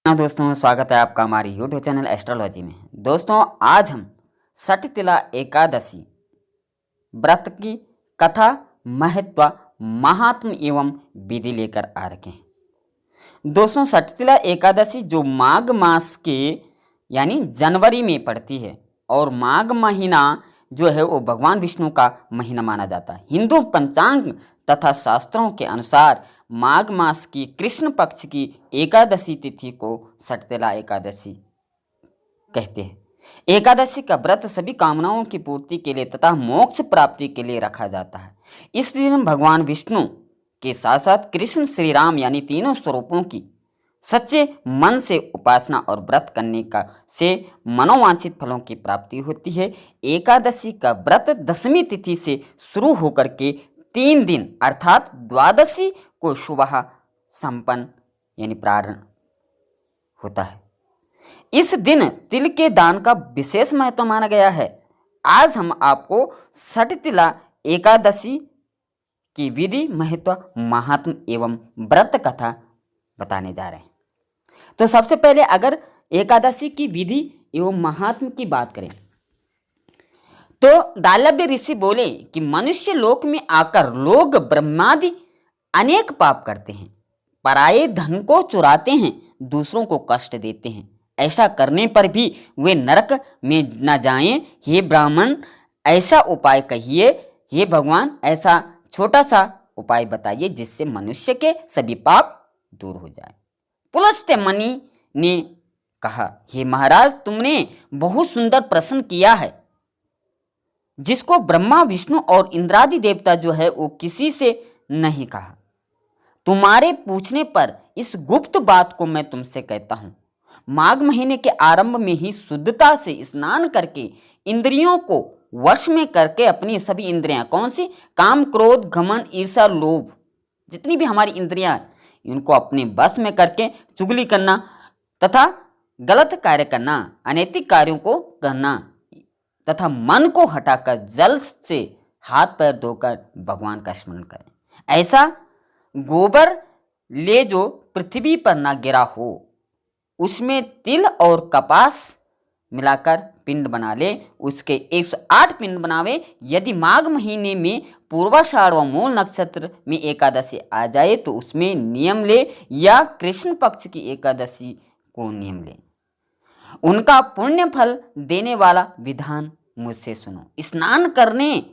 हाँ दोस्तों, स्वागत है आपका हमारे YouTube चैनल एस्ट्रोलॉजी में। दोस्तों, आज हम सठतिला एकादशी व्रत की कथा, महत्व, महात्म एवं विधि लेकर आ रखे हैं। दोस्तों, सठतिला एकादशी जो माघ मास के यानी जनवरी में पड़ती है और माघ महीना जो है वो भगवान विष्णु का महीना माना जाता है। हिंदू पंचांग तथा शास्त्रों के अनुसार माघ मास की कृष्ण पक्ष की एकादशी तिथि को सठतिला एकादशी कहते हैं। एकादशी का व्रत सभी कामनाओं की पूर्ति के लिए तथा मोक्ष प्राप्ति के लिए रखा जाता है। इस दिन भगवान विष्णु के साथ साथ कृष्ण, श्री राम यानी तीनों स्वरूपों की सच्चे मन से उपासना और व्रत करने का से मनोवांछित फलों की प्राप्ति होती है। एकादशी का व्रत दशमी तिथि से शुरू होकर के 3 दिन अर्थात द्वादशी को सुबह संपन्न यानी प्रारंभ होता है। इस दिन तिल के दान का विशेष महत्व माना गया है। आज हम आपको सठतिला एकादशी की विधि, महत्व, महात्म एवं व्रत कथा बताने जा रहे हैं। तो सबसे पहले अगर एकादशी की विधि एवं महात्म की बात करें तो दालव्य ऋषि बोले कि मनुष्य लोक में आकर लोग ब्रह्मादि अनेक पाप करते हैं, पराये धन को चुराते हैं, दूसरों को कष्ट देते हैं। ऐसा करने पर भी वे नरक में न जाएं। हे ब्राह्मण, ऐसा उपाय कहिए। हे भगवान, ऐसा छोटा सा उपाय बताइए जिससे मनुष्य के सभी पाप दूर हो जाए। पुलस्त्य मुनि ने कहा, हे महाराज, तुमने बहुत सुंदर प्रश्न किया है जिसको ब्रह्मा, विष्णु और इंद्रादि देवता जो है वो किसी से नहीं कहा। तुम्हारे पूछने पर इस गुप्त बात को मैं तुमसे कहता हूं। माघ महीने के आरंभ में ही शुद्धता से स्नान करके इंद्रियों को वश में करके अपनी सभी इंद्रियां, कौन सी? काम, क्रोध, घमंड, ईर्ष्या, लोभ, जितनी भी हमारी इंद्रियां इनको अपने बस में करके चुगली करना तथा गलत कार्य करना, अनैतिक कार्यों को करना तथा मन को हटाकर जल से हाथ पैर धोकर भगवान का स्मरण करें। ऐसा गोबर ले जो पृथ्वी पर ना गिरा हो, उसमें तिल और कपास मिलाकर पिंड बना ले, उसके 108 पिंड बनावे। यदि माघ महीने में पूर्वाषाढ़ व मूल नक्षत्र में एकादशी आ जाए तो उसमें नियम ले, या कृष्ण पक्ष की एकादशी को नियम ले। उनका पुण्य फल देने वाला विधान मुझसे सुनो। स्नान करने,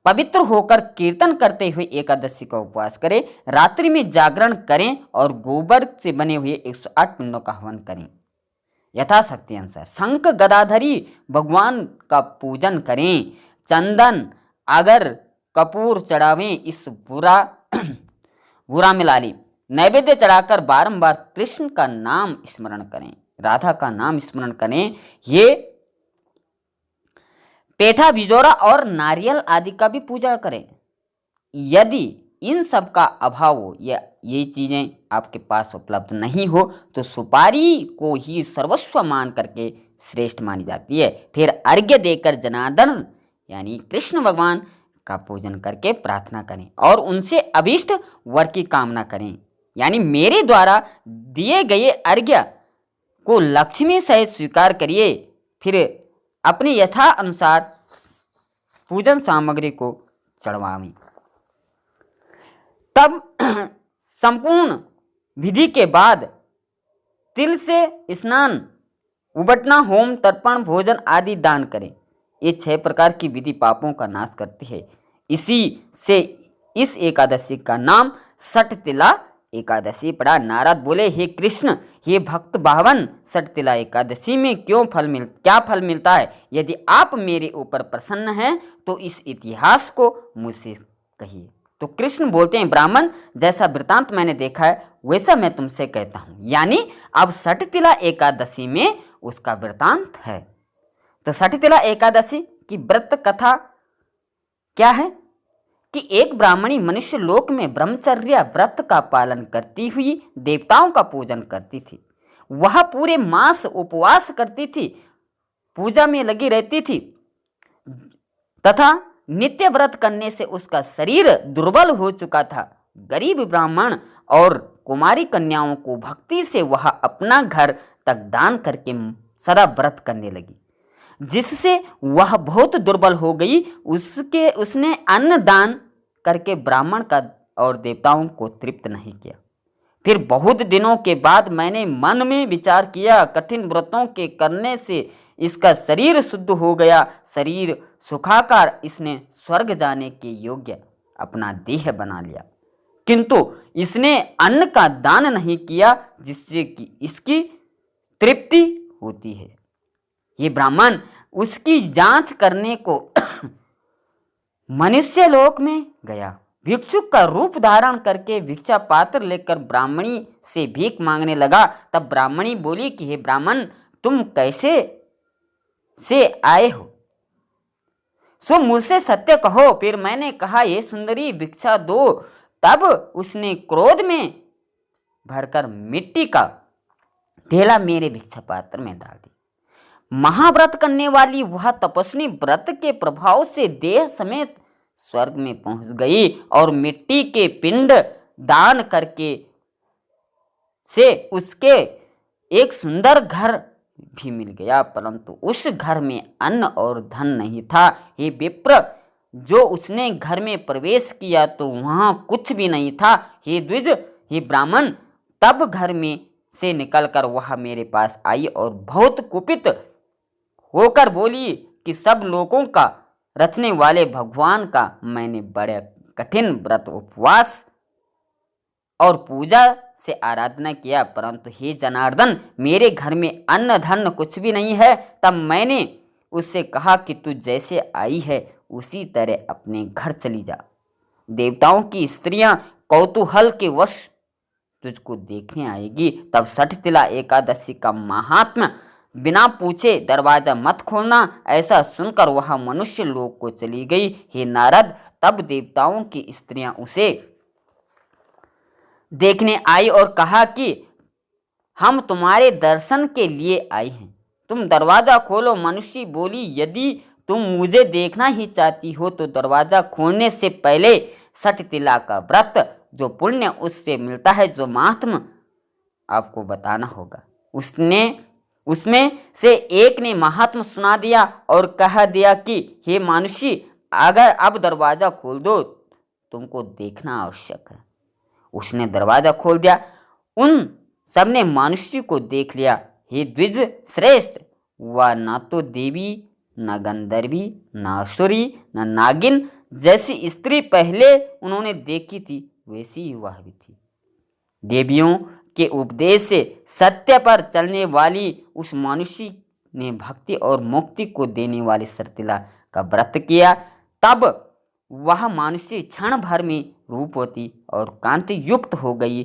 पवित्र होकर कीर्तन करते हुए एकादशी का उपवास करें, रात्रि में जागरण करें और गोबर से बने हुए 108 पिंडों का हवन करें। यथाशक्ति अनुसार शंख गदाधरी भगवान का पूजन करें, चंदन, अगर, कपूर चढ़ावें, इस बुरा मिला लें। नैवेद्य चढ़ाकर बारंबार कृष्ण का नाम स्मरण करें, राधा का नाम स्मरण करें। ये पेठा, बिजोरा और नारियल आदि का भी पूजा करें। यदि इन सब का अभाव हो या ये चीज़ें आपके पास उपलब्ध नहीं हो तो सुपारी को ही सर्वस्व मान करके श्रेष्ठ मानी जाती है। फिर अर्घ्य देकर जनार्दन यानी कृष्ण भगवान का पूजन करके प्रार्थना करें और उनसे अभीष्ट वर की कामना करें। यानी मेरे द्वारा दिए गए अर्घ्य को लक्ष्मी सहित स्वीकार करिए। फिर अपने यथा अनुसार पूजन सामग्री को चढ़वाएं। तब संपूर्ण विधि के बाद तिल से स्नान, उबटना, होम, तर्पण, भोजन आदि दान करें। ये 6 प्रकार की विधि पापों का नाश करती है। इसी से इस एकादशी का नाम सठतिला एकादशी पड़ा। नारद बोले, हे कृष्ण, हे भक्त भावन, सठतिला एकादशी में क्या फल मिलता है? यदि आप मेरे ऊपर प्रसन्न हैं तो इस इतिहास को मुझसे कहिए। तो कृष्ण बोलते हैं, ब्राह्मण, जैसा वृतांत मैंने देखा है वैसा मैं तुमसे कहता हूं। यानी अब सठतिला एकादशी में उसका वृतांत है। तो सठतिला एकादशी की व्रत कथा क्या है कि एक ब्राह्मणी मनुष्य लोक में ब्रह्मचर्य व्रत का पालन करती हुई देवताओं का पूजन करती थी। वह पूरे मास उपवास करती थी, पूजा में लगी रहती थी तथा नित्य व्रत करने से उसका शरीर दुर्बल हो चुका था। गरीब ब्राह्मण और कुमारी कन्याओं को भक्ति से वह अपना घर तक दान करके सदा व्रत करने लगी, जिससे वह बहुत दुर्बल हो गई। उसने अन्न दान करके ब्राह्मण का और देवताओं को तृप्त नहीं किया। फिर बहुत दिनों के बाद मैंने मन में विचार किया, कठिन व्रतों के करने से इसका शरीर शुद्ध हो गया, शरीर सुखाकार इसने स्वर्ग जाने के योग्य अपना देह बना लिया, किंतु इसने अन्न का दान नहीं किया जिससे कि इसकी तृप्ति होती है। ये ब्राह्मण उसकी जांच करने को मनुष्य लोक में गया। भिक्षुक का रूप धारण करके भिक्षा पात्र लेकर ब्राह्मणी से भीख मांगने लगा। तब ब्राह्मणी बोली कि हे ब्राह्मण, तुम कैसे से आए हो, सो मुझसे सत्य कहो। फिर मैंने कहा, ये सुंदरी भिक्षा दो। तब उसने क्रोध में भरकर मिट्टी का ढेला मेरे भिक्षा पात्र में डाल दी। महाव्रत करने वाली वह तपस्वी व्रत के प्रभाव से देह समेत स्वर्ग में पहुंच गई और मिट्टी के पिंड दान करके से उसके एक सुंदर घर भी मिल गया, परंतु उस घर में अन्न और धन नहीं था। हे विप्र, जो उसने घर में प्रवेश किया तो वहां कुछ भी नहीं था। हे द्विज, हे ब्राह्मण, तब घर में से निकलकर वह मेरे पास आई और बहुत कुपित होकर बोली कि सब लोगों का रचने वाले भगवान का मैंने बड़े कठिन व्रत, उपवास और पूजा से आराधना किया, परंतु हे जनार्दन, मेरे घर में अन्न धन कुछ भी नहीं है। तब मैंने उससे कहा कि तू जैसे आई है उसी तरह अपने घर चली जा। देवताओं की स्त्रियां कौतूहल के वश तुझको देखने आएगी। तब सठतिला एकादशी का महात्म्य बिना पूछे दरवाजा मत खोलना, ऐसा सुनकर वह मनुष्य लोक को चली गई। हे नारद, तब देवताओं की स्त्रियां उसे देखने आई और कहा कि हम तुम्हारे दर्शन के लिए आई हैं, तुम दरवाजा खोलो। मनुष्य बोली, यदि तुम मुझे देखना ही चाहती हो तो दरवाजा खोलने से पहले सठतिला का व्रत जो पुण्य उससे मिलता है, जो महात्म आपको बताना होगा। उसमें से एक ने महात्म सुना दिया और कह दिया कि हे मानुषी, अगर अब दरवाजा खोल दो, तुमको देखना आवश्यक है। उसने दरवाजा खोल दिया। उन सबने मानुषी को देख लिया। हे द्विज श्रेष्ठ, वह न तो देवी, न गंधर्वी, न असुरी, न नागिन जैसी स्त्री पहले उन्होंने देखी थी, वैसी ही वह भी थी। देवियों के उपदेश से सत्य पर चलने वाली उस मनुष्य ने भक्ति और मुक्ति को देने वाली सठतिला का व्रत किया। तब वह मनुष्य क्षण भर में रूपवती और कांति युक्त हो गई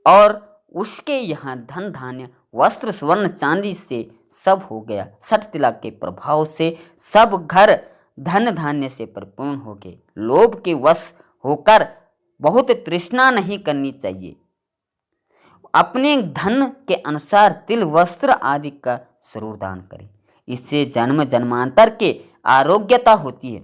और उसके यहाँ धन धान्य वस्त्र स्वर्ण चांदी से सब हो गया। सठतिला के प्रभाव से सब घर धन धान्य से परिपूर्ण हो गए। लोभ के वश होकर बहुत तृष्णा नहीं करनी चाहिए। अपने धन के अनुसार तिल वस्त्र आदि का जरूर दान करें, इससे जन्म जन्मांतर के आरोग्यता होती है।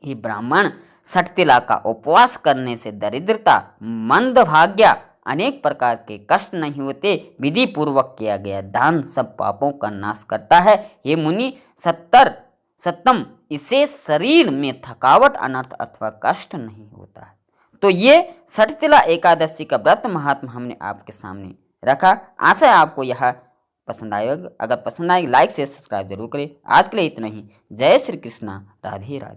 ये ब्राह्मण, सठतिला का उपवास करने से दरिद्रता, मंदभाग्य, अनेक प्रकार के कष्ट नहीं होते। विधि पूर्वक किया गया दान सब पापों का नाश करता है। ये मुनि सत्तम, इससे शरीर में थकावट, अनर्थ अथवा कष्ट नहीं होता है। तो ये सठतिला एकादशी का व्रत महात्मा हमने आपके सामने रखा। आशा है आपको यह पसंद आएगा। अगर पसंद आए लाइक से सब्सक्राइब जरूर करें। आज के लिए इतना ही। जय श्री कृष्णा, राधे राधे।